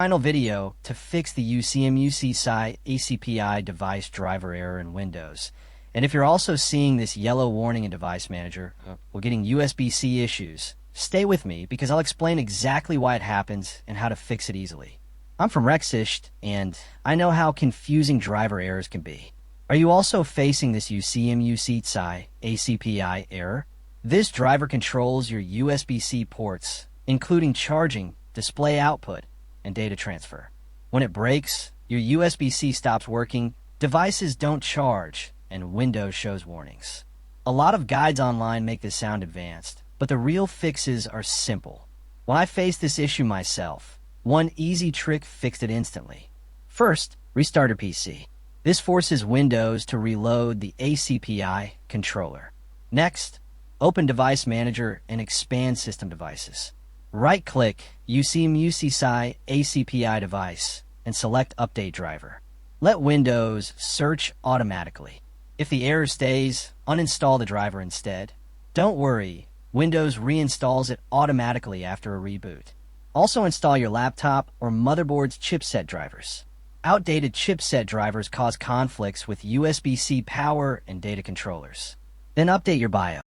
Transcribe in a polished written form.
Final video to fix the UCM UCSI ACPI device driver error in Windows. And if you're also seeing this yellow warning in Device Manager, or getting USB-C issues, stay with me because I'll explain exactly why it happens and how to fix it easily. I'm from Rexist, and I know how confusing driver errors can be. Are you also facing this UCM UCSI ACPI error? This driver controls your USB-C ports, including charging, display output, and data transfer. When it breaks, your USB-C stops working, devices don't charge, and Windows shows warnings. A lot of guides online make this sound advanced, but the real fixes are simple. When I faced this issue myself, one easy trick fixed it instantly. First, restart your PC. This forces Windows to reload the ACPI controller. Next, open Device Manager and expand System Devices. Right-click UCM UCSI ACPI device and select Update Driver. Let Windows search automatically. If the error stays, uninstall the driver instead. Don't worry, Windows reinstalls it automatically after a reboot. Also install your laptop or motherboard's chipset drivers. Outdated chipset drivers cause conflicts with USB-C power and data controllers. Then update your BIOS.